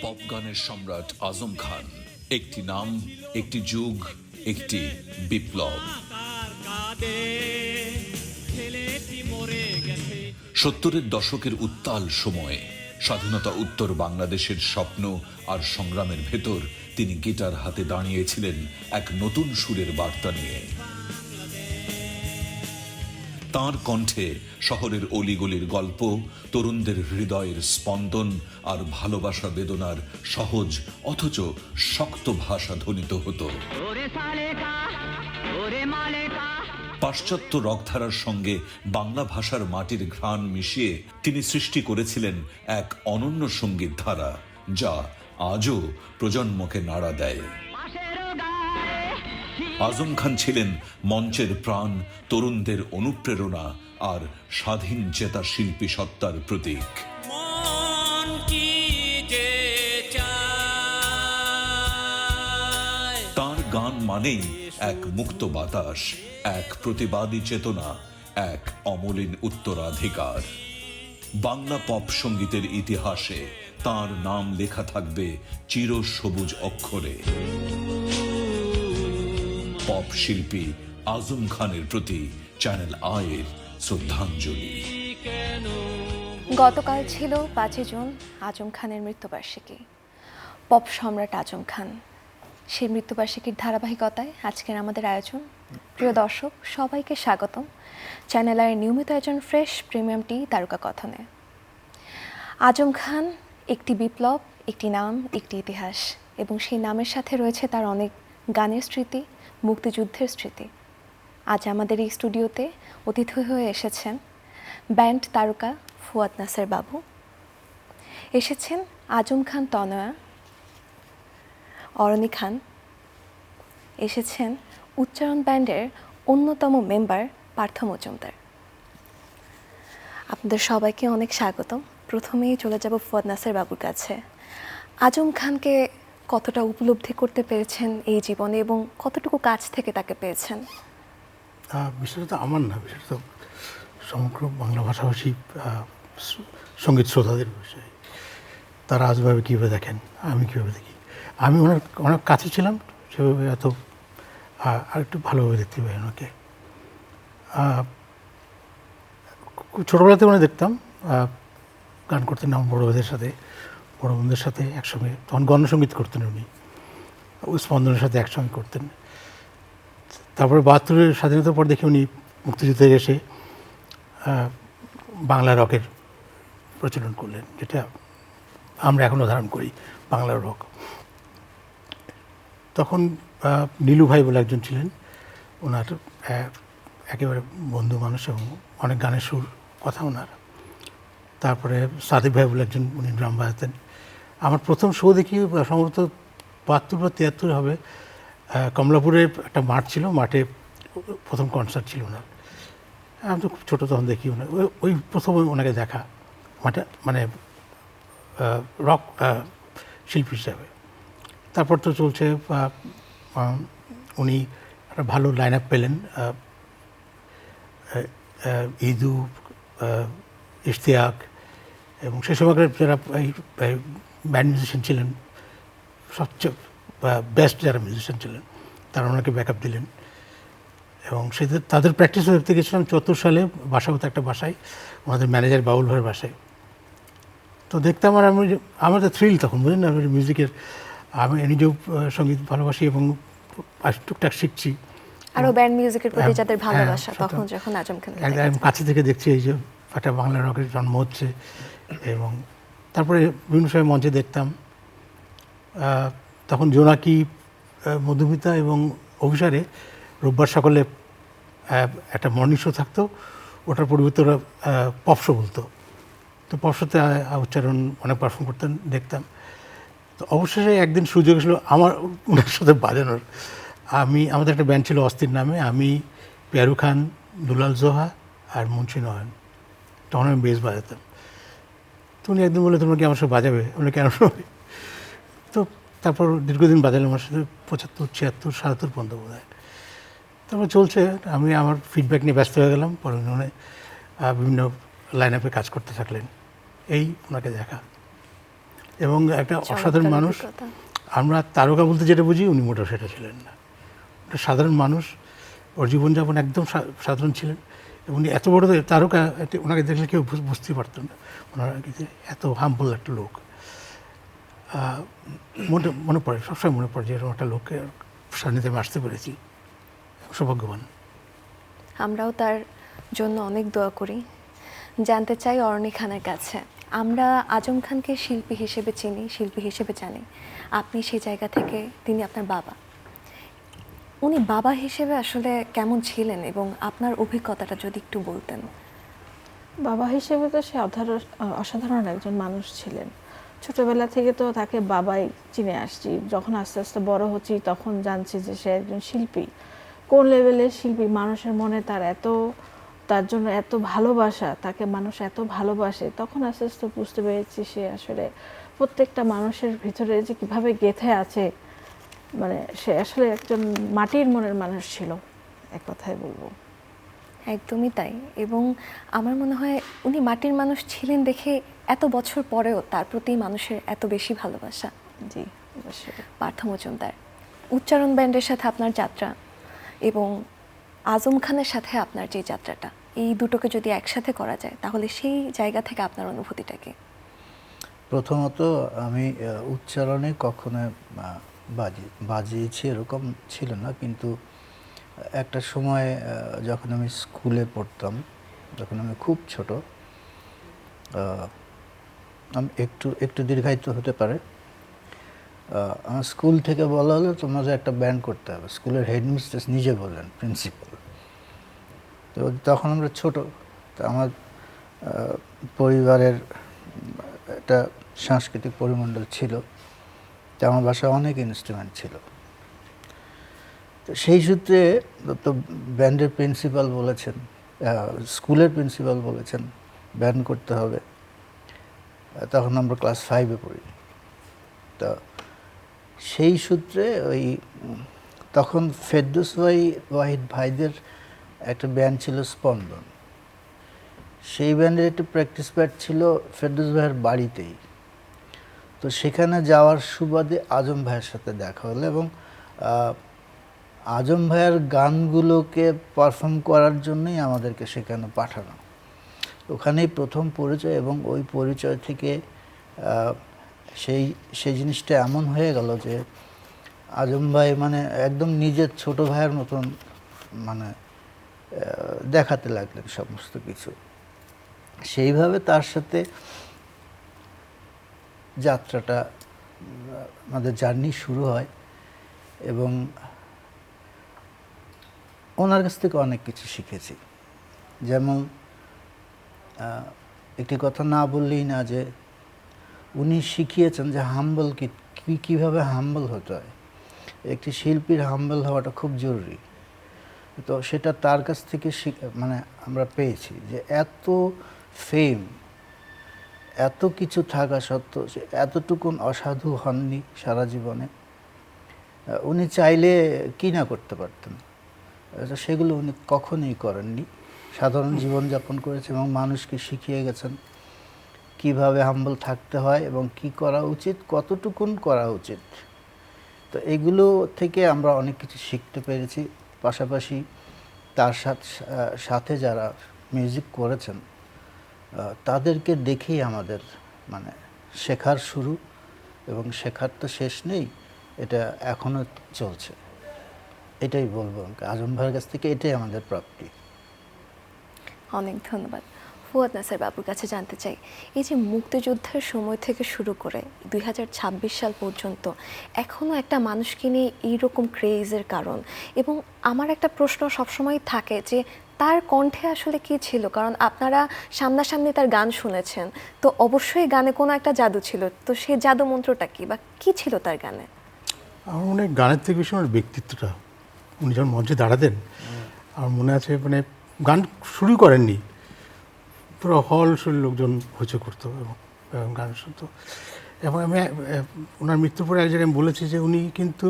Pop গানের সম্রাট আজম খান, একটি নাম, একটি যুগ, একটি বিপ্লব। 70-এর দশকের উত্তাল সময়ে স্বাধীনতা উত্তর বাংলাদেশের স্বপ্ন আর সংগ্রামের ভেতর তিনি গিটার হাতে দাঁড়িয়েছিলেন এক নতুন সুরের বার্তা নিয়ে। তাঁর কণ্ঠে শহরের অলিগলির গল্প, তরুণদের হৃদয়ের স্পন্দন আর ভালোবাসা বেদনার সহজ অথচ শক্ত ভাষা ধ্বনিত হতো। পাশ্চাত্য রকধারার সঙ্গে বাংলা ভাষার মাটির ঘ্রাণ মিশিয়ে তিনি সৃষ্টি করেছিলেন এক অনন্য সঙ্গীত ধারা, যা আজও প্রজন্মকে নাড়া দেয়। আজম খান ছিলেন মঞ্চের প্রাণ, তরুণদের অনুপ্রেরণা আর স্বাধীন চেতা শিল্পী সত্তার প্রতীক। তার গান মানেই এক মুক্ত বাতাস, এক প্রতিবাদী চেতনা, এক অমলিন উত্তরাধিকার। বাংলা পপ সঙ্গীতের ইতিহাসে তার নাম লেখা থাকবে চিরসবুজ অক্ষরে। পপ শিল্পী আজম খানের প্রতি চ্যানেল আইয়ের শ্রদ্ধাঞ্জলি। গতকাল ছিল 5 জুন আজম খানের মৃত্যুবার্ষিকী। পপ সম্রাট আজম খান, সেই মৃত্যুবার্ষিকীর ধারাবাহিকতায় আজকের আমাদের আয়োজন। প্রিয় দর্শক, সবাইকে স্বাগতম চ্যানেল আইয়ের নিয়মিত আয়োজন ফ্রেশ প্রিমিয়াম টি তারকা কথনে। আজম খান একটি বিপ্লব, একটি নাম, একটি ইতিহাস, এবং সেই নামের সাথে রয়েছে তার অনেক গানের স্মৃতি, মুক্তিযুদ্ধের স্মৃতি। আজ আমাদের এই স্টুডিওতে অতিথি হয়ে এসেছেন ব্যান্ড তারকা ফুয়াদ নাসের বাবু, এসেছেন আজম খান তনয়া, অরণি খান, এসেছেন উচ্চারণ ব্যান্ডের অন্যতম মেম্বার পার্থ মজুমদার। আপনাদের সবাইকে অনেক স্বাগতম। প্রথমেই চলে যাব ফুয়াদ নাসের বাবুর কাছে। আজম খানকে কতটা উপলব্ধি করতে পেরেছেন এই জীবনে এবং কতটুকু কাছ থেকে তাকে পেয়েছেন? বিষয়টা তো আমার না, বিষয়টা তো সমগ্র বাংলা ভাষাভাষী সঙ্গীত শ্রোতাদের বিষয়। তারা আজভাবে কীভাবে দেখেন, আমি কীভাবে দেখি। আমি ওনার অনেক কাছে ছিলাম, সেভাবে এত আর একটু ভালোভাবে দেখতে পাই ওনাকে। ছোটোবেলাতে মানে দেখতাম গান করতেন আমার বড় বোনদের সাথে একসঙ্গে, তখন গণসঙ্গীত করতেন উনি, ওই স্পন্দনের সাথে একসঙ্গে করতেন। তারপরে 72-এর স্বাধীনতার পর দেখি উনি মুক্তিযুদ্ধে এসে বাংলা রকের প্রচলন করলেন, যেটা আমরা এখনও ধারণ করি, বাংলার রক। তখন নীলু ভাই বলে একজন ছিলেন, ওনার একেবারে বন্ধু মানুষ এবং অনেক গানের সুর কথা ওনার। তারপরে সাদিক ভাই বলে একজন, উনি ড্রাম বাজাতেন। আমার প্রথম শো দেখি সম্ভবত 72 বা 73 হবে, কমলাপুরে একটা মাঠ ছিল, মাঠে প্রথম কনসার্ট ছিল ওনার। আমি তো খুব ছোটো তখন দেখি ওনার, ওই প্রথম ওনাকে দেখা মাঠে, মানে রক শিল্পী হিসাবে। তারপর তো চলছে, উনি একটা ভালো লাইন আপ পেলেন, ইদু, ইশতিয়াক এবং সে সময়কার যারা এই ব্যান্ড মিউজিশিয়ান ছিলেন, সবচেয়ে বেস্ট যারা মিউজিশিয়ান ছিলেন, তারা ওনাকে ব্যাকআপ দিলেন। এবং তাদের প্র্যাকটিসও দেখতে গেছিলাম 74 সালে বাসাবত একটা বাসায়, ওনাদের ম্যানেজার বাউল ভাইয়ের বাসায়। তো দেখতাম, আর আমার তো থ্রিল তখন, বুঝলেন না, মিউজিকের। আমি নিজেও সঙ্গীত ভালোবাসি এবং টুকটাক শিখছি। আরও ব্যান্ড মিউজিকের প্রতি যাদের ভালোবাসা, তখন যখন আজম খান একদম কাছে থেকে দেখছি এই যে একটা বাংলা রকের জন্ম হচ্ছে। এবং তারপরে বিভিন্ন সময় মঞ্চে দেখতাম, তখন জোনাকি, মধুমিতা এবং অভিসারে রোববার সকালে একটা মর্নিং শো থাকতো, ওটার পরিবর্তে ওরা পপ শো বলতো। তো পপ শোতে উচ্চারণ অনেক পারফর্ম করতেন, দেখতাম। তো অবশেষে একদিন সুযোগ ছিল আমার ওনার সাথে বাজানোর। আমাদের একটা ব্যান্ড ছিল অস্থির নামে, আমি, পেয়ারু খান, দুলাল জোহা আর মুন্সি নয়ন, তখন আমি বেস বাজাতাম। তো উনি একদিন বলে, তোমরা কি আমার সাথে বাজাবে? আমরা কেন নয়। তো তারপর দীর্ঘদিন বাজালাম আমার সাথে, 75, 76, 77 পর্যন্ত বোধ হয়। তারপর চলছে, আমি আমার ফিডব্যাক নিয়ে ব্যস্ত হয়ে গেলাম। পরে উনি বিভিন্ন লাইন আপে কাজ করতে থাকলেন, এই ওনাকে দেখা। এবং একটা অসাধারণ চমৎকার মানুষ। অভিজ্ঞতা। আমরা তারকা বলতে যেটা বুঝি উনি মোটেও সেটা ছিলেন না, একটা সাধারণ মানুষ। ওর জীবনযাপন একদম সাধারণ ছিলেন এবং উনি এত বড় তারকা, ওনাকে দেখলে কেউ বুঝতেই পারতেন না ওনার এত হাম্বল একটা লোক। মনে পড়ে, সবসময় মনে পড়ে যে এরকম একটা লোককে সান্নিধ্যে আমি আসতে পেরেছি, সৌভাগ্যবান। আমরাও তার জন্য অনেক দোয়া করি। জানতে চাই অরণি খানের কাছে, আমরা আজম খানকে শিল্পী হিসেবে চিনি, শিল্পী হিসেবে জানি, আপনি সেই জায়গা থেকে, তিনি আপনার বাবা, উনি বাবা হিসেবে আসলে কেমন ছিলেন এবং আপনার অভিজ্ঞতাটা যদি একটু বলতেন। বাবা হিসেবে তো সে অসাধারণ একজন মানুষ ছিলেন। ছোটবেলা থেকে তো তাকে বাবাই চিনে আসছি, যখন আস্তে আস্তে বড় হচ্ছি তখন জানছি যে সে একজন শিল্পী। কোন লেভেলের শিল্পী, মানুষের মনে তার জন্য এত ভালোবাসা, তাকে মানুষ এত ভালোবাসে, তখন আস্তে আস্তে বুঝতে পেরেছি সে আসলে প্রত্যেকটা মানুষের ভিতরে যে কিভাবে গেঁথে আছে, মানে সে আসলে একজন মাটির মনের মানুষ ছিল, এক কথায় বলবো। একদমই তাই। এবং আমার মনে হয় উনি মাটির মানুষ ছিলেন দেখে এত বছর পরেও তার প্রতি মানুষের এত বেশি ভালোবাসা। জি, অবশ্যই। পার্থ মজুমদার, উচ্চারণ ব্যান্ডের সাথে আপনার যাত্রা এবং আজম খানের সাথে আপনার যে যাত্রাটা, এই দুটোকে যদি একসাথে করা যায় তাহলে সেই জায়গা থেকে আপনার অনুভূতিটা কি? প্রথমত আমি উচ্চারণে কখনো বাজিয়েছি এরকম ছিল না, কিন্তু একটা সময় যখন আমি স্কুলে পড়তাম, যখন আমি খুব ছোট, আমি একটু দীর্ঘায়িত হতে পারে, আমার স্কুল থেকে বলা হলো তোমাদের একটা ব্যান্ড করতে হবে। স্কুলের হেডমিস্ট্রেস নিজে বললেন, প্রিন্সিপাল। তো তখন আমরা ছোট, তো আমার পরিবারের একটা সাংস্কৃতিক পরিমণ্ডল ছিল, তো আমার বাসায় অনেক ইনস্ট্রুমেন্ট ছিল। তো সেই সূত্রে তো ব্যান্ডের প্রিন্সিপাল বলেছেন, স্কুলের প্রিন্সিপাল বলেছেন ব্যান্ড করতে হবে। তখন আমরা ক্লাস 5-এ পড়ি। তো সেই সূত্রে তখন ফেরদৌস ওয়াহিদ ভাইদের একটা ব্যান্ড ছিল স্পন্দন, সেই ব্যান্ডের একটা প্র্যাকটিস প্যাড ছিল ফেরদৌস ভাইয়ের বাড়িতেই। তো সেখানে যাওয়ার সুবাদে আজম ভাইয়ের সাথে দেখা হলো এবং আজম ভাইয়ের গানগুলোকে পারফর্ম করার জন্যই আমাদেরকে সেখানে পাঠানো। ওখানেই প্রথম পরিচয় এবং ওই পরিচয় থেকে সেই জিনিসটা এমন হয়ে গেল যে আজম ভাই মানে একদম নিজের ছোট ভাইয়ের মতন মানে দেখাতে লাগলেন সমস্ত কিছু। সেইভাবে তার সাথে যাত্রাটা, আমাদের জার্নি শুরু হয় এবং ওনার কাছ থেকে অনেক কিছু শিখেছি। যেমন একটি কথা না বললেই না, যে উনি শিখিয়েছেন যে হাম্বল কীভাবে হাম্বল হতে হয়। একটি শিল্পীর হাম্বল হওয়াটা খুব জরুরি। তো সেটা তার কাছ থেকে মানে আমরা পেয়েছি যে এত ফেম, এত কিছু থাকা সত্ত্বেও সে এতটুকুন অসাধু হননি সারা জীবনে। উনি চাইলে কি না করতে পারতেন, সেগুলো উনি কখনোই করেননি। সাধারণ জীবনযাপন করেছে এবং মানুষকে শিখিয়ে গেছেন কিভাবে হাম্বল থাকতে হয় এবং কি করা উচিত, কতটুকুন করা উচিত। তো এগুলো থেকে আমরা অনেক কিছু শিখতে পেরেছি। পাশাপাশি তার সাথে যারা মিউজিক করেছেন তাদেরকে দেখেই আমাদের মানে শেখার শুরু, এবং শেখার তো শেষ নেই, এটা এখনও চলছে। এটাই বলবো, আজম ভাইয়ের কাছ থেকে এটাই আমাদের প্রাপ্তি। অনেক ধন্যবাদ। ফুয়াদ নাসির বাবুর কাছে জানতে চাই, এই যে মুক্তিযুদ্ধের সময় থেকে শুরু করে 2026 সাল পর্যন্ত এখনও একটা মানুষকে নিয়ে এইরকম ক্রেজের কারণ, এবং আমার একটা প্রশ্ন সবসময় থাকে যে তার কণ্ঠে আসলে কি ছিল? কারণ আপনারা সামনাসামনি তার গান শুনেছেন, তো অবশ্যই গানে কোনো একটা জাদু ছিল। তো সেই জাদু মন্ত্রটা কি বা কি ছিল তার গানে? আমার মনে হয় গানের থেকে বেশি আমার ব্যক্তিত্বটা। উনি যখন মঞ্চে দাঁড়াতেন, আমার মনে আছে মানে গান শুরু করেননি, পুরো হল শুরু লোকজন হইচই করতো এবং গান শুনতো। এবং আমি ওনার মৃত্যুর পরে এক জায়গায় আমি বলেছি যে উনি কিন্তু,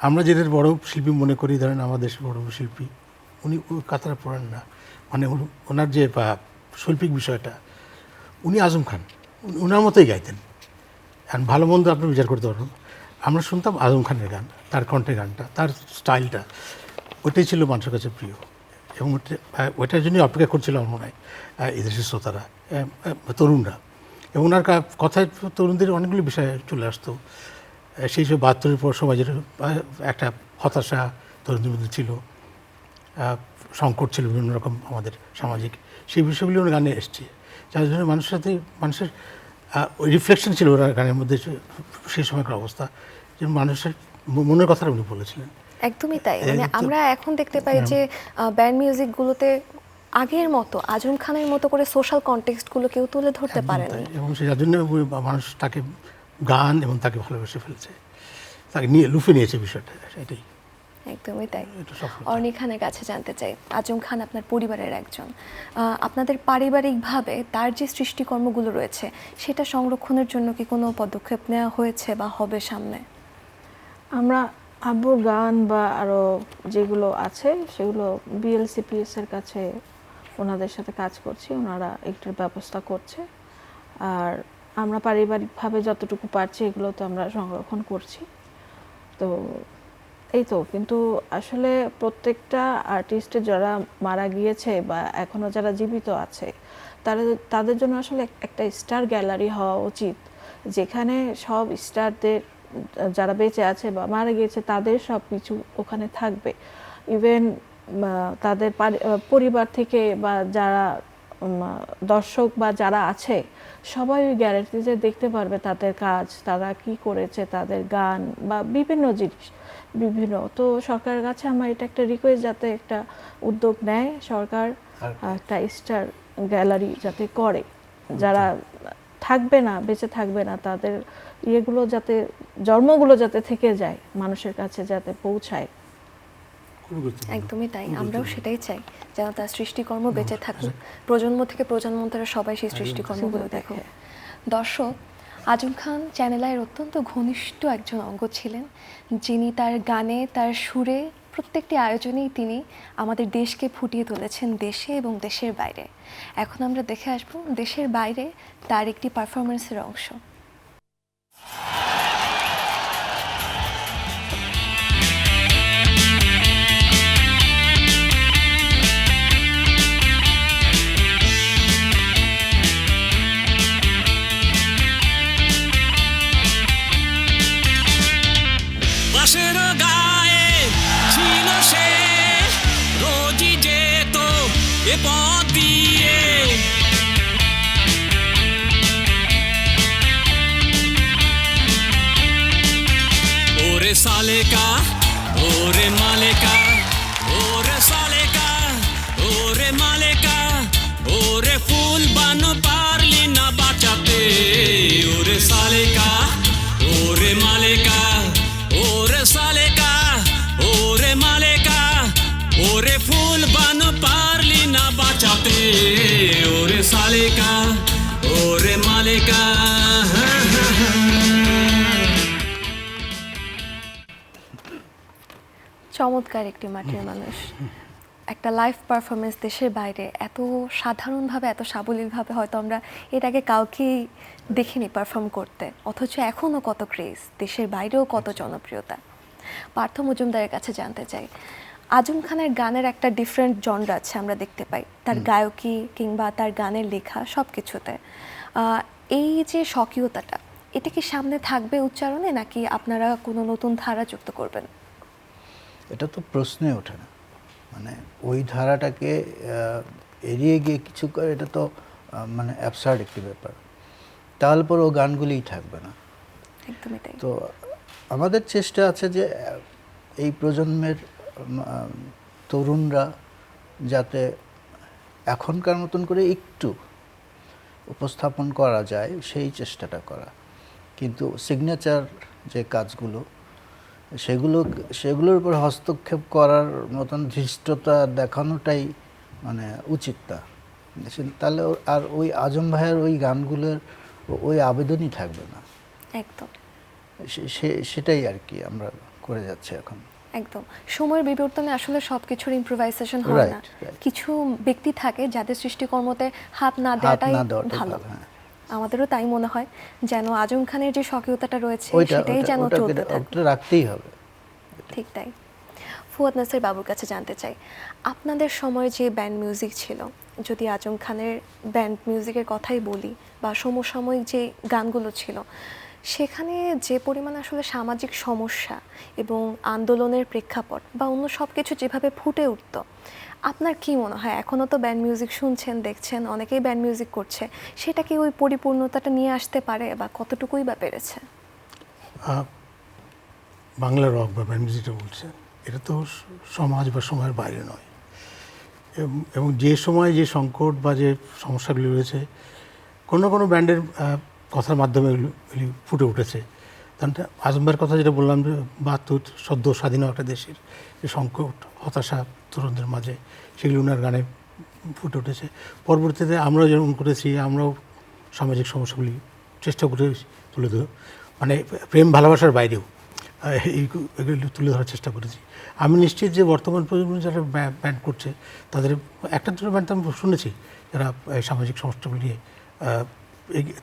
আমরা যেদের বড় শিল্পী মনে করি, ধরেন আমাদের বড় শিল্পী, উনি ওই কাতারে পড়েন না। মানে ওনার যে শৈল্পিক বিষয়টা, উনি আজম খান ওনার মতোই গাইতেন। আর ভালো মন্দ আপনি বিচার করতে পারবেন। আমরা শুনতাম আজম খানের গান, তার কণ্ঠে গানটা, তার স্টাইলটা, ওইটাই ছিল মানুষের কাছে প্রিয়, এবং ওইটার জন্যই অপেক্ষা করছিল আমার মনে হয় এদেশের শ্রোতারা, তরুণরা। এবং ওনার কথায় তরুণদের অনেকগুলো বিষয় চলে আসতো। সেই সব 72-এর পর সমাজের একটা হতাশা তরুণদের মধ্যে ছিল, সংকট ছিল বিভিন্ন রকম আমাদের সামাজিক, সেই বিষয়গুলি ওর গানে এসছে, যার জন্য মানুষের সাথে মানুষের ওই রিফ্লেকশন ছিল ওরা গানের মধ্যে সেই সময়কার অবস্থা, যে মানুষের মনের কথাটা উনি বলেছিলেন। একদমই তাই। মানে আমরা এখন দেখতে পাই যে ব্যান্ড মিউজিকগুলোতে আগের মতো আজম খানের মতো করে সোশ্যাল কনটেক্সটগুলো কেউ তুলে ধরতে পারেনি, এবং যার জন্য মানুষ তাকে গান এবং তাকে ভালোবেসে ফেলছে, তাকে নিয়ে লুফে নিয়েছে বিষয়টা, এটাই। একদমই তাই। এটা সফলতা। অর্ণি খানের কাছে জানতে চাই, আজম খান আপনার পরিবারের একজন, আপনাদের পারিবারিকভাবে তার যে সৃষ্টিকর্মগুলো রয়েছে সেটা সংরক্ষণের জন্য কি কোনো পদক্ষেপ নেওয়া হয়েছে বা হবে সামনে? আমরা আব্বুর গান বা আরও যেগুলো আছে সেগুলো বিএলসিপিএস এর কাছে ওনাদের সাথে কাজ করছি, ওনারা একটার ব্যবস্থা করছে। আর আমরা পারিবারিকভাবে যতটুকু পারছি এগুলো তো আমরা সংরক্ষণ করছি। তো এই তো, কিন্তু আসলে প্রত্যেকটা আর্টিস্টের যারা মারা গিয়েছে বা এখনও যারা জীবিত আছে তাদের জন্য আসলে একটা স্টার গ্যালারি হওয়া উচিত, যেখানে সব স্টারদের যারা বেঁচে আছে বা মারা গিয়েছে তাদের সব কিছু ওখানে থাকবে। ইভেন তাদের পরিবার থেকে বা যারা দর্শক বা যারা আছে সবাই ওই গ্যালারিতে দেখতে পারবে তাদের কাজ, তারা কি করেছে, তাদের গান বা বিভিন্ন জিনিস বিভিন্ন। তো সরকারের কাছে আমার এটা একটা রিকোয়েস্ট, যাতে একটা উদ্যোগ নেয় সরকার, একটা স্টার গ্যালারি যাতে করে, যারা থাকবে না, বেঁচে থাকবে না, তাদের ইয়েগুলো যাতে, জন্মগুলো যাতে থেকে যায়, মানুষের কাছে যাতে পৌঁছায়। একদমই তাই, আমরাও সেটাই চাই, যেন তার সৃষ্টিকর্ম বেঁচে থাকুক, প্রজন্ম থেকে প্রজন্ম ধরে সবাই সেই সৃষ্টিকর্মগুলো দেখে। দর্শক, আজম খান চ্যানেল আইয়ের অত্যন্ত ঘনিষ্ঠ একজন অঙ্গ ছিলেন, যিনি তার গানে, তার সুরে, প্রত্যেকটি আয়োজনেই তিনি আমাদের দেশকে ফুটিয়ে তুলেছেন, দেশে এবং দেশের বাইরে। এখন আমরা দেখে আসবো দেশের বাইরে তার একটি পারফরমেন্সের অংশ। বাঁশের গায়ে ছিল সে, রোজই যেত এ পথ দিয়ে। ওরে সালেকা, ওরে মালেকা, ওরে সালেকা, ওরে মালেকা, ওরে ফুল বান পারলি না বাঁচাতে। ওরে সালেকা, ওরে মালেকা, ওরে সালেকা, ওরে মালেকা, ওরে ফুল বান পারলি না বাঁচাতে। ওরে সালেকা, ওরে মালেকা। চমৎকার একটি মাটির মানুষ, একটা লাইভ পারফরমেন্স দেশের বাইরে এত সাধারণভাবে, এত সাবলীলভাবে হয়তো আমরা এর আগে কাউকেই দেখিনি পারফর্ম করতে, অথচ এখনও কত ক্রেজ, দেশের বাইরেও কত জনপ্রিয়তা। পার্থ মজুমদারের কাছে জানতে চাই, আজম খানের গানের একটা ডিফারেন্ট জনরা আছে, আমরা দেখতে পাই তার গায়কী কিংবা তার গানের লেখা সব কিছুতে। এই যে স্বকীয়তাটা, এটা কি সামনে থাকবে উচ্চারণে, নাকি আপনারা কোনো নতুন ধারা যুক্ত করবেন? এটা তো প্রশ্নে ওঠে না, মানে ওই ধারাটাকে এড়িয়ে গিয়ে কিছু করে, এটা তো মানে অ্যাবসার্ড একটি ব্যাপার। তাহলে পর ও গানগুলিই থাকবে না। একদমই তাই। তো আমাদের চেষ্টা আছে যে এই প্রজন্মের তরুণরা যাতে এখনকার মতন করে একটু উপস্থাপন করা যায়, সেই চেষ্টাটা করা। কিন্তু সিগনেচার যে কাজগুলো, সেগুলোর উপর হস্তক্ষেপ করার মতন ধৃষ্টতা দেখানোটাই মানে উচিত না। তাহলে আর ওই আজম ভাইয়ের ওই গানগুলোর ওই আবেদনই থাকবে না। একদম সেটাই আর কি আমরা করে যাচ্ছি এখন। একদম সময়ের বিবর্তনে আসলে সবকিছুর ইম্প্রোভাইজেশন হয় না। কিছু ব্যক্তি থাকে যাদের সৃষ্টিকর্মতে হাত না দেওয়াটাই ভালো। আমাদেরও তাই মনে হয়, যেন আজম খানের যে স্বকীয়তাটা রয়েছে ওইটা সেটাই যেন চলতে থাকে। ওটা রাখতেই হবে। ঠিক তাই। ফুয়াদ নাসির বাবুর কাছে জানতে চাই, আপনাদের সময় যে ব্যান্ড মিউজিক ছিল, যদি আজম খানের ব্যান্ড মিউজিকের কথাই বলি বা সমসাময়িক যে গানগুলো ছিল, সেখানে যে পরিমাণ আসলে সামাজিক সমস্যা এবং আন্দোলনের প্রেক্ষাপট বা অন্য সব কিছু যেভাবে ফুটে উঠতো, আপনার কি মনে হয় এখনও তো ব্যান্ড মিউজিক শুনছেন, দেখছেন, অনেকেই ব্যান্ড মিউজিক করছে, সেটা কি ওই পরিপূর্ণতাটা নিয়ে আসতে পারে বা কতটুকুই বা পেরেছে? বাংলা রক বা ব্যান্ড যেটা বলছে, এটা তো সমাজ বা সময়ের বাইরে নয়। এবং যে সময় যে সংকট বা যে সমস্যাগুলি রয়েছে, কোনো কোনো ব্যান্ডের কথার মাধ্যমে এগুলি ফুটে উঠেছে। কারণ আজমের কথা যেটা বললাম যে ৭২ সদ্য স্বাধীন একটা দেশের যে সংকট, হতাশা তরুণদের মাঝে, সেগুলি ওনার গানে ফুটে উঠেছে। পরবর্তীতে আমরাও যেমন করেছি, আমরাও সামাজিক সমস্যাগুলি চেষ্টা করে তুলে ধরে, মানে প্রেম ভালোবাসার বাইরেও এগুলি তুলে ধরার চেষ্টা করেছি। আমি নিশ্চিত যে বর্তমান প্রজন্ম যারা ব্যান্ড করছে, তাদের একটা দুটো ব্যান্ড আমি শুনেছি যারা এই সামাজিক সমস্যাগুলি নিয়ে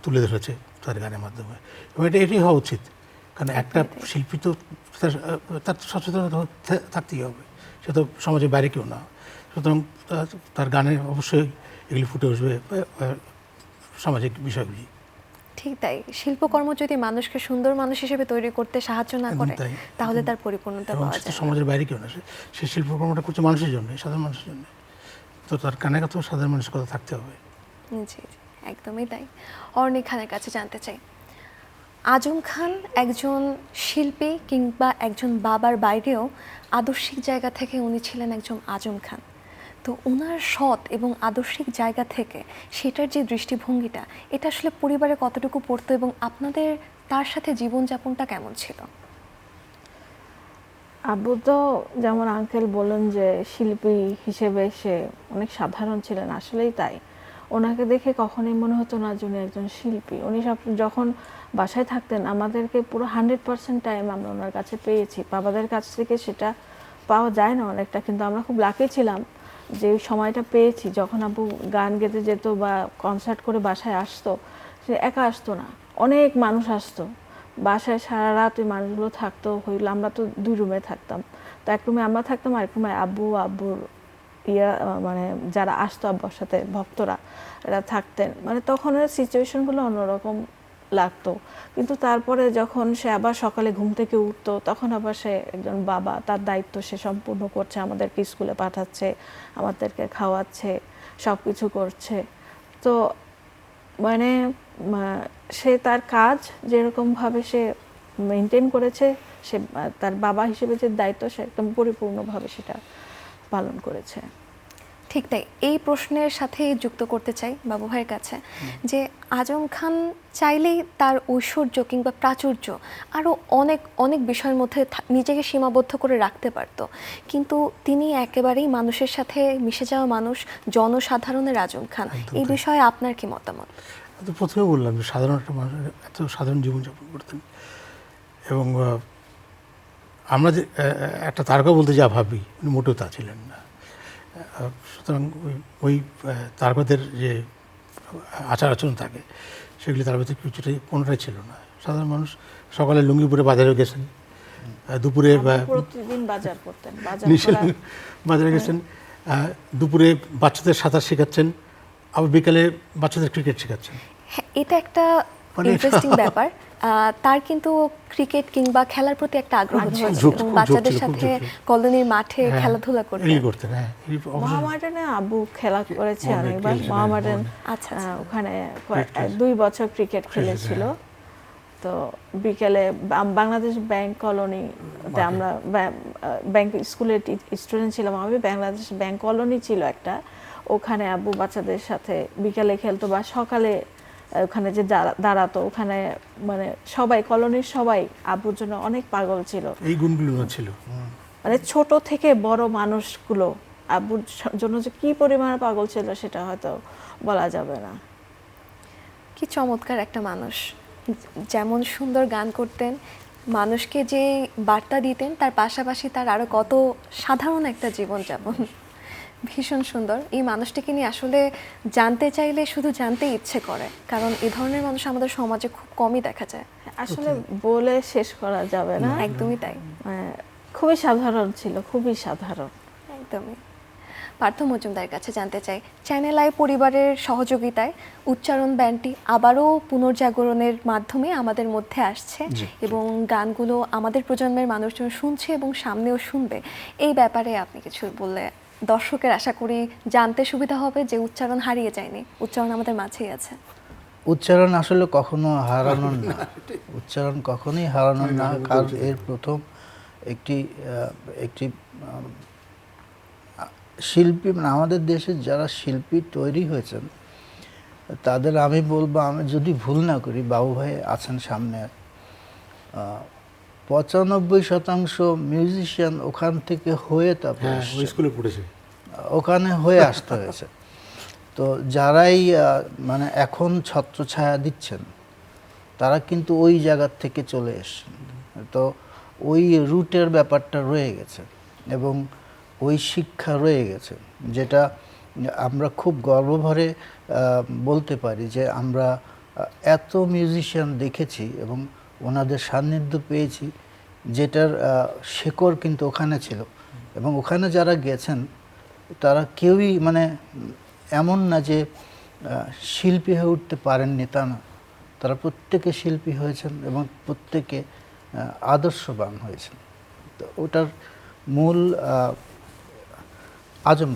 তুলে ধরেছে তাদের গানের মাধ্যমে, এবং এটাই হওয়া উচিত। কারণ একটা শিল্পী তো তার সচেতনতা থাকতেই হবে, সে তো সমাজের বাইরে কেউ না। সুতরাং তার গানে অবশ্যই এগুলি ফুটে আসবে সামাজিক বিষয়গুলি। ঠিক তাই। শিল্পকর্ম যদি মানুষকে সুন্দর মানুষ হিসেবে তৈরি করতে সাহায্য না করে, তাহলে তার পরিপূর্ণতা পাওয়া যায় না। সমাজের বাইরে কেউ না, সে শিল্পকর্মটা করছে মানুষের জন্য, সাধারণ মানুষের জন্য। তো তার কানে তো সাধারণ মানুষের কথা থাকতে হবে। জি জি, একদমই তাই। অর্ণি খানের কাছে জানতে চাই, আজম খান একজন শিল্পী কিংবা একজন বাবার বাইরেও আদর্শিক জায়গা থেকে উনি ছিলেন একজন আজম খান। তো ওনার সৎ এবং আদর্শিক জায়গা থেকে সেটার যে দৃষ্টিভঙ্গিটা, এটা আসলে পরিবারে কতটুকু পড়তো এবং আপনাদের তার সাথে জীবনযাপনটা কেমন ছিল? আব্বু তো যেমন আঙ্কেল বললেন যে শিল্পী হিসেবে সে অনেক সাধারণ ছিলেন, আসলেই তাই। ওনাকে দেখে কখনোই মনে হতো না যে উনি একজন শিল্পী। উনি সব যখন বাসায় থাকতেন, আমাদেরকে পুরো 100% টাইম আমরা ওনার কাছে পেয়েছি। বাবাদের কাছ থেকে সেটা পাওয়া যায় না অনেকটা, কিন্তু আমরা খুব লাকি ছিলাম যে ওই সময়টা পেয়েছি। যখন আব্বু গান গেতে যেত বা কনসার্ট করে বাসায় আসতো, সে একা আসতো না, অনেক মানুষ আসতো বাসায়, সারা রাত ওই মানুষগুলো থাকতো। হইলো আমরা তো 2 রুমে থাকতাম, তো এক রুমে আমরা থাকতাম, আরেক রুমে আব্বুর মানে যারা আসতো আব্বুর সাথে ভক্তরা, এরা থাকতেন। মানে তখন সিচুয়েশনগুলো অন্যরকম লাগতো। কিন্তু তারপরে যখন সে আবার সকালে ঘুম থেকে উঠতো, তখন আবার সে একজন বাবা, তার দায়িত্ব সে সম্পূর্ণ করছে, আমাদেরকে স্কুলে পাঠাচ্ছে, আমাদেরকে খাওয়াচ্ছে, সব কিছু করছে। তো মানে সে তার কাজ যেরকমভাবে সে মেনটেন করেছে, সে তার বাবা হিসেবে যে দায়িত্ব, সে একদম পরিপূর্ণভাবে সেটা পালন করেছে। ঠিক তাই। এই প্রশ্নের সাথে যুক্ত করতে চাই বাবু ভাইয়ের কাছে যে আজম খান চাইলেই তার ঐশ্বর্য কিংবা প্রাচুর্য আরও অনেক অনেক বিষয়ের মধ্যে নিজেকে সীমাবদ্ধ করে রাখতে পারত, কিন্তু তিনি একেবারেই মানুষের সাথে মিশে যাওয়া মানুষ, জনসাধারণের আজম খান। এই বিষয়ে আপনার কি মতামত? তো প্রথমে বললাম যে সাধারণ একটা মানুষ এত সাধারণ জীবনযাপন করতেন, এবং আমরা যে একটা তারকা বলতে যা ভাবি, উনি মোটেও তা ছিলেন না। সুতরাং ওই তারকাদের যে আচার আচরণ থাকে, সেগুলি তার ভিতরে কিছুটাই কোনোটাই ছিল না। সাধারণ মানুষ সকালে লুঙ্গি পরে বাজারে গেছেন, দুপুরে প্রতিদিন বাজার করতেন, বাজারে গেছেন, দুপুরে বাচ্চাদের সাঁতার শেখাচ্ছেন, আবার বিকালে বাচ্চাদের ক্রিকেট শেখাচ্ছেন। হ্যাঁ, এটা একটা ইন্টারেস্টিং ব্যাপার। তার কিন্তু ক্রিকেট কিংবা খেলার প্রতি একটা আগ্রহ ছিল এবং বাচ্চাদের সাথে কলোনির মাঠে খেলাধুলা করতেন। মহামাডানে আব্বু খেলা করেছে অনেকবার। মহামাডান ওখানে 2 বছর ক্রিকেট খেলেছিল। তো বিকেলে বাংলাদেশ ব্যাংক কলোনিতে, আমরা ব্যাংক স্কুলের স্টুডেন্ট ছিলাম, আমি বাংলাদেশ ব্যাংক কলোনি ছিল একটা, ওখানে আব্বু বাচ্চাদের সাথে বিকেলে খেলতো বা সকালে ওখানে যে দাঁড়াতো, ওখানে মানে সবাই, কলোনির সবাই আব্বুর জন্য অনেক পাগল ছিল। এই গুণগুলো ছিল, মানে ছোট থেকে বড় মানুষগুলো আব্বুর জন্য যে কি পরিমাণ পাগল ছিল সেটা হয়তো বলা যাবে না। কি চমৎকার একটা মানুষ, যেমন সুন্দর গান করতেন, মানুষকে যে বার্তা দিতেন, তার পাশাপাশি তার আরো কত সাধারণ একটা জীবনযাপন। ভীষণ সুন্দর। এই মানুষটিকে নিয়ে আসলে জানতে চাইলে শুধু জানতেই ইচ্ছে করে, কারণ এই ধরনের মানুষ আমাদের সমাজে খুব কমই দেখা যায়। আসলে বলে শেষ করা যাবে না। একদমই তাই, খুবই সাধারণ ছিল, খুবই সাধারণ। একদমই। পার্থ মজুমদারের কাছে জানতে চাই, চ্যানেল আই পরিবারের সহযোগিতায় উচ্চারণ ব্যান্ডটি আবারও পুনর্জাগরণের মাধ্যমে আমাদের মধ্যে আসছে এবং গানগুলো আমাদের প্রজন্মের মানুষজন শুনছে এবং সামনেও শুনবে। এই ব্যাপারে আপনি কিছু বললে দর্শকের আশা করি জানতে সুবিধা হবে যে উচ্চারণ হারিয়ে যায়নি, উচ্চারণ আমাদের মাঝেই আছে। উচ্চারণ আসলে কখনো হারানোর না, উচ্চারণ কখনোই হারানোর না, কারণ এর প্রথম একটি শিল্পী, মানে আমাদের দেশে যারা শিল্পী তৈরি হয়েছেন তাদের আমি বলবো, আমি যদি ভুল না করি, বাবু ভাই আছেন সামনে, 95% মিউজিশিয়ান ওখান থেকে হয়ে তারপর স্কুলে পড়েছে, ওখানে হয়ে আসতে হয়েছে। তো যারাই মানে এখন ছত্রছায়া দিচ্ছেন তারা কিন্তু ওই জায়গার থেকে চলে এসেছেন। তো ওই রুটের ব্যাপারটা রয়ে গেছে এবং ওই শিক্ষা রয়ে গেছে, যেটা আমরা খুব গর্বভরে বলতে পারি যে আমরা এত মিউজিশিয়ান দেখেছি এবং ওনাদের সান্নিধ্য পেয়েছি, যেটার শেকড় কিন্তু ওখানে ছিল। এবং ওখানে যারা গেছেন তারা কেউই মানে এমন না যে শিল্পী হয়ে উঠতে পারেননি, তা না, তারা প্রত্যেকে শিল্পী হয়েছেন এবং প্রত্যেকে আদর্শবান হয়েছেন। তো ওটার মূল আজম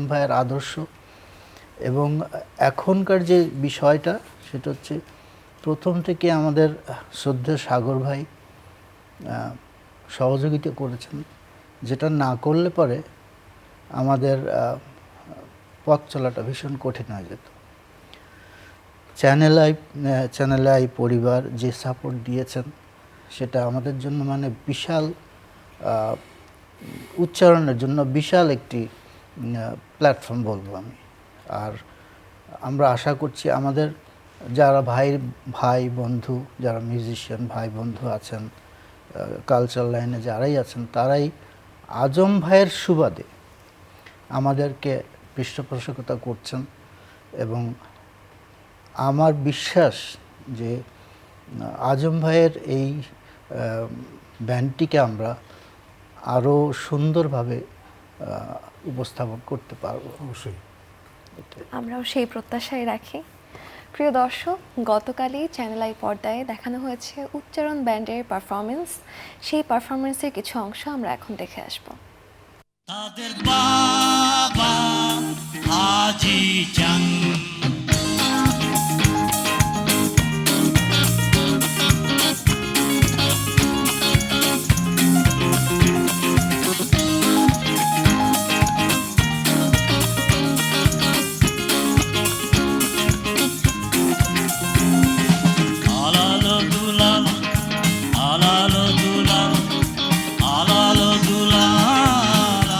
ভাইয়ের আদর্শ। এবং এখনকার যে বিষয়টা সেটা হচ্ছে, প্রথম থেকে আমাদের শ্রদ্ধেয় সাগর ভাই সহযোগিতা করেছেন, যেটা না করলে পরে আমাদের পথ চলাটা ভীষণ কঠিন হয়ে যেত। চ্যানেল আই পরিবার যে সাপোর্ট দিয়েছেন সেটা আমাদের জন্য মানে বিশাল, উচ্চারণের জন্য বিশাল একটি প্ল্যাটফর্ম বলবো আমি। আর আমরা আশা করছি আমাদের যারা ভাই বন্ধু, যারা মিউজিশিয়ান ভাই বন্ধু আছেন, কালচার লাইনে যারাই আছেন, তারাই আজম ভাইয়ের সুবাদে আমাদেরকে পৃষ্ঠপোষকতা করছেন। এবং আমার বিশ্বাস যে আজম ভাইয়ের এই ব্যান্ডটিকে আমরা আরও সুন্দরভাবে উপস্থাপন করতে পারবো। অবশ্যই আমরাও সেই প্রত্যাশাই রাখি। প্রিয় দর্শক, গতকালই চ্যানেল আই পর্দায় দেখানো হয়েছে উচ্চারণ ব্যান্ডের পারফরমেন্স। সেই পারফরমেন্সের কিছু অংশ আমরা এখন দেখে আসব। তাদের বাবা হাজি চান, আলালো দুলাল, আলালো দুলাল, আলালো দুলাল,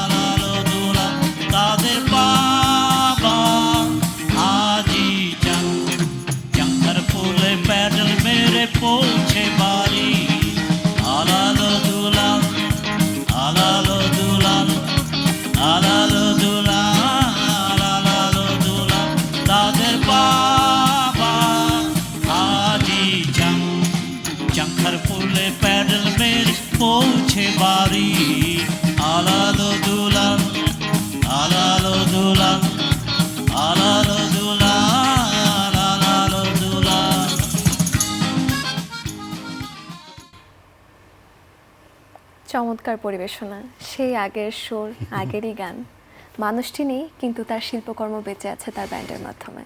আলালো দুলাল, তাদের বাবা হাজি চান, চাঙ্গার ফুলে প্যাডেল মেরে পৌঁছে বাড়ি। আলালো দুলাল, আলালো দুলাল, আলালো দুলাল, আলালো দুলাল, তাদের বাবা হাজি চান, চাঙ্গার ফুলে প্যাডেল মেরে পৌঁছে বাড়ি। আলালো দুলাল, আলালো দুলাল, আলালো দুলাল, আলালো দুলাল। চমৎকার পরিবেশনা, সেই আগের সুর, আগেরই গান। মানুষটি নেই কিন্তু তার শিল্পকর্ম বেঁচে আছে তার ব্যান্ডের মাধ্যমে।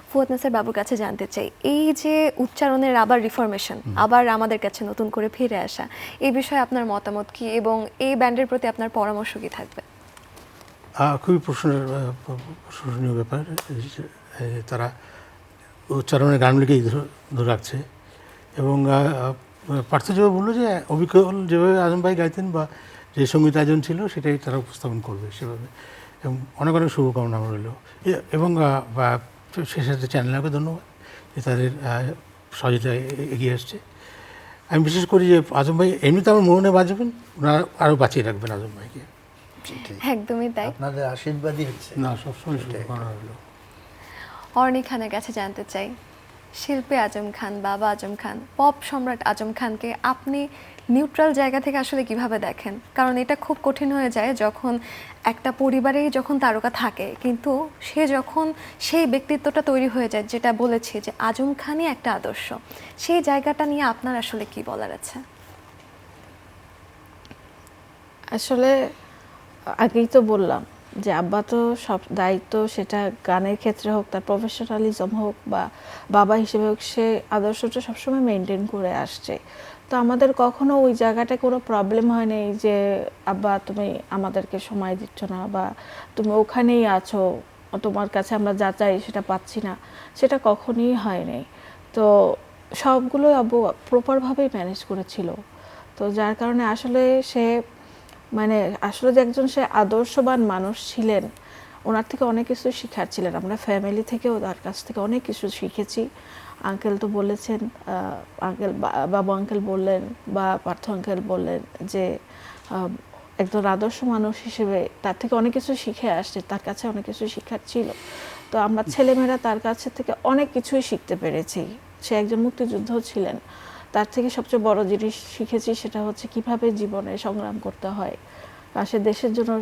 ফুয়াদ নাসের বাবুর কাছে জানতে চাই, এই যে উচ্চারণের আবার রিফরমেশন, আবার আমাদের কাছে নতুন করে ফিরে আসা, এই বিষয়ে আপনার মতামত কি এবং এই ব্যান্ডের প্রতি আপনার পরামর্শ কি থাকবে? খুবই প্রশংসনীয় ব্যাপার। তারা উচ্চারণের গানগুলিকেই ধরে রাখছে। এবং পার্থ যেভাবে বললো যে অবিকল যেভাবে আজম ভাই গাইতেন বা যে সঙ্গীত আয়োজন ছিল সেটাই তারা উপস্থাপন করবে সেভাবে। এবং অনেক অনেক শুভকামনা রইল। এবং সেই সাথে চ্যানেলকে ধন্যবাদ যে তাদের সহযোগিতা এগিয়ে আসছে। আমি বিশেষ করি যে আজম ভাই এমনিতে আমার মনে বাঁচবেন, ওনারা আরও বাঁচিয়ে রাখবেন আজম ভাইকে। সেটাই। একদমই তাই। আপনাদের আশীর্বাদই হচ্ছে। না, সবসময় শুরু করা হলো। অর্ণি খানের কাছে জানতে চাই, শিল্পী আজম খান, বাবা আজম খান, পপ সম্রাট আজম খানকে আপনি নিউট্রাল জায়গা থেকে আসলে কিভাবে দেখেন? কারণ এটা খুব কঠিন হয়ে যায় যখন একটা পরিবারেই যখন তারকা থাকে, কিন্তু সে যখন সেই ব্যক্তিত্বটা তৈরি হয়ে যায়, যেটা বলেছি যে আজম খানই একটা আদর্শ, সেই জায়গাটা নিয়ে আপনার আসলে কি বলার আছে? আসলে আগেই তো বললাম যে আব্বা তো সব দায়িত্ব, সেটা গানের ক্ষেত্রে হোক, তার প্রফেশনালিজম হোক বা বাবা হিসেবে হোক, সে আদর্শটা সবসময় মেনটেন করে আসছে। তো আমাদের কখনো ওই জায়গাটায় কোনো প্রবলেম হয় নাই যে আব্বা তুমি আমাদেরকে সময় দিচ্ছ না, বা তুমি ওখানেই আছো, তোমার কাছে আমরা যা চাই সেটা পাচ্ছি না, সেটা কখনোই হয় নাই। তো সবগুলো আব্বু প্রপারভাবেই ম্যানেজ করেছিল। তো যার কারণে আসলে সে মানে আসলে যে একজন সে আদর্শবান মানুষ ছিলেন, ওনার থেকে অনেক কিছু শেখার ছিলেন। আমরা ফ্যামিলি থেকেও তার কাছ থেকে অনেক কিছু শিখেছি। আঙ্কেল তো বলেছেন, বাবু আঙ্কেল বললেন বা পার্থ আঙ্কেল বললেন যে একজন আদর্শ মানুষ হিসেবে তার থেকে অনেক কিছু শিখে আসছে, তার কাছে অনেক কিছু শেখার ছিল। তো আমরা ছেলেমেয়েরা তার কাছে থেকে অনেক কিছুই শিখতে পেরেছি। সে একজন মুক্তিযুদ্ধ ছিলেন, তার থেকে সবচেয়ে বড় জিনিস শিখেছি সেটা হচ্ছে কিভাবে জীবনে সংগ্রাম করতে হয়। আর সে দেশের জন্য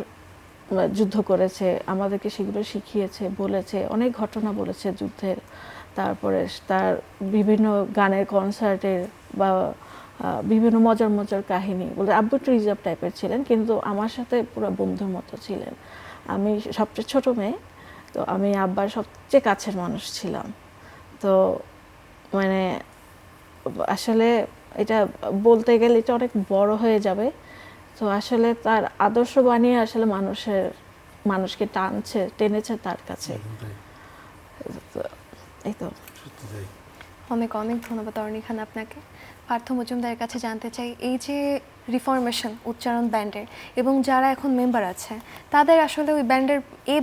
যুদ্ধ করেছে, আমাদেরকে সেগুলো শিখিয়েছে, বলেছে, অনেক ঘটনা বলেছে যুদ্ধের। তারপরে তার বিভিন্ন গানের কনসার্টের বা বিভিন্ন মজার মজার কাহিনী বলে। আব্বু একটু রিজার্ভ টাইপের ছিলেন, কিন্তু আমার সাথে পুরো বন্ধুর মতো ছিলেন। আমি সবচেয়ে ছোট মেয়ে, তো আমি আব্বার সবচেয়ে কাছের মানুষ ছিলাম। তো মানে আসলে এটা বলতে গেলে এটা অনেক বড় হয়ে যাবে। তো আসলে তার আদর্শ বানিয়ে আসলে মানুষকে টেনেছে তার কাছে। তো এই তো। অনেক অনেক ধন্যবাদ অর্ণি খান আপনাকে। পার্থ মজুমদারের কাছে জানতে চাই, এই যে রিফরমেশন উচ্চারণ ব্যান্ডের এবং যারা এখন মেম্বার আছে, তাদের আসলে ওই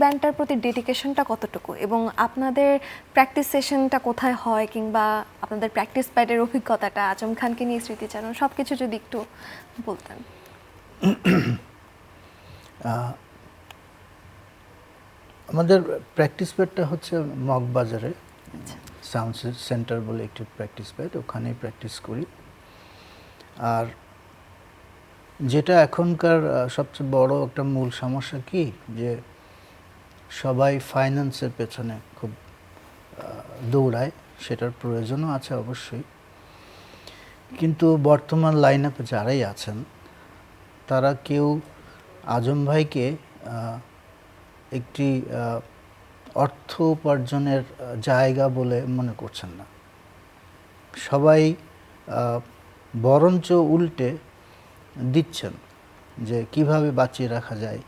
ব্যান্ডটার প্রতি ডেডিকেশনটা কতটুকু, এবং আপনাদের প্র্যাকটিস সেশনটা কোথায় হয়, কিংবা আপনাদের প্র্যাকটিস প্যাডের অভিজ্ঞতাটা, আজম খানকে নিয়ে স্মৃতিচারণ, সব কিছু যদি একটু বলতেন। আমাদের প্র্যাকটিস প্যাডটা হচ্ছে মগবাজারে সাউন্ড সেন্টার বলে একটি প্র্যাকটিস প্যাড, ওখানেই প্র্যাকটিস করি। আর যেটা এখনকার সবচেয়ে বড় একটা মূল সমস্যা কি, যে সবাই ফাইন্যান্সের পেছনে খুব দৌড়ায়, সেটার প্রয়োজনও আছে অবশ্যই, কিন্তু বর্তমান লাইন আপে যারাই আছেন তারা কেউ আজম ভাইকে একটি অর্থ উপার্জনের জায়গা বলে মনে করছেন না। সবাই বরঞ্চ উল্টে দিচ্ছেন যে কিভাবে বাঁচিয়ে রাখা যায়,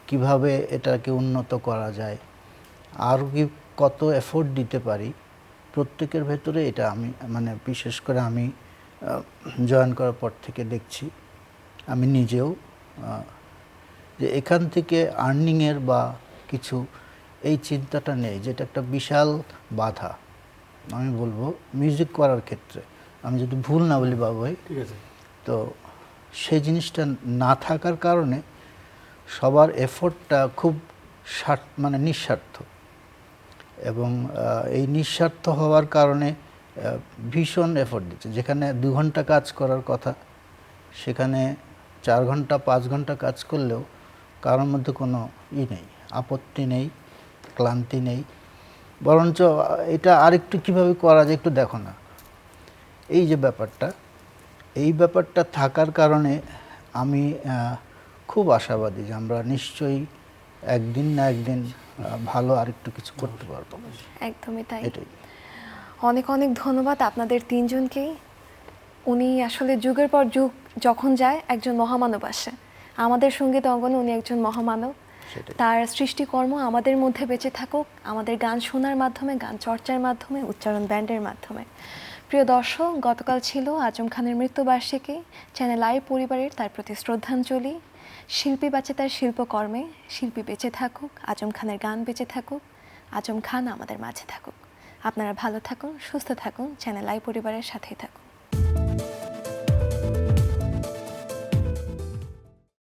কিভাবে এটাকে উন্নত করা যায়, আর কি কত এফোর্ট দিতে পারি প্রত্যেকের ভেতরে। এটা আমি মানে বিশেষ করে আমি জয়েন করার পর থেকে দেখছি, আমি নিজেও, যে এখান থেকে আর্নিংয়ের বা কিছু এই চিন্তাটা নেই, যেটা একটা বিশাল বাধা আমি বলবো মিউজিক করার ক্ষেত্রে। আমি যদি ভুল না বলি বাবু ভাই, ঠিক আছে। তো সেই জিনিসটা না থাকার কারণে সবার এফোর্টটা খুব মানে নিঃস্বার্থ, এবং এই নিঃস্বার্থ হওয়ার কারণে ভীষণ এফোর্ট দিচ্ছে। যেখানে 2 ঘন্টা কাজ করার কথা, সেখানে 4 ঘন্টা 5 ঘন্টা কাজ করলেও কারোর মধ্যে কোনো নেই, আপত্তি নেই, ক্লান্তি নেই, বরঞ্চ এটা আরেকটু কীভাবে করা যায় একটু দেখো না। এই যে এই ব্যাপারটা থাকার কারণে আমি খুব আশাবাদী যে আমরা নিশ্চয়ই একদিন না একদিন ভালো আরেকটু কিছু করতে পারবো। একদমই তাই। এটাই। অনেক অনেক ধন্যবাদ আপনাদের তিনজনকেই। উনি আসলে যুগের পর যুগ যখন যায় একজন মহামানব আসে আমাদের সঙ্গীত অঙ্গনে, উনি একজন মহামানব। তার সৃষ্টিকর্ম আমাদের মধ্যে বেঁচে থাকুক, আমাদের গান শোনার মাধ্যমে, গান চর্চার মাধ্যমে, উচ্চারণ ব্যান্ডের মাধ্যমে। প্রিয় দর্শক, গতকাল ছিল আজম খানের মৃত্যুবার্ষিকী। চ্যানেল আই পরিবারের তার প্রতি শ্রদ্ধাঞ্জলি। শিল্পী বাঁচে তার শিল্পকর্মে, শিল্পী বেঁচে থাকুক, আজম খানের গান বেঁচে থাকুক, আজম খান আমাদের মাঝে থাকুক। আপনারা ভালো থাকুন, সুস্থ থাকুন, চ্যানেল আই পরিবারের সাথেই থাকুন।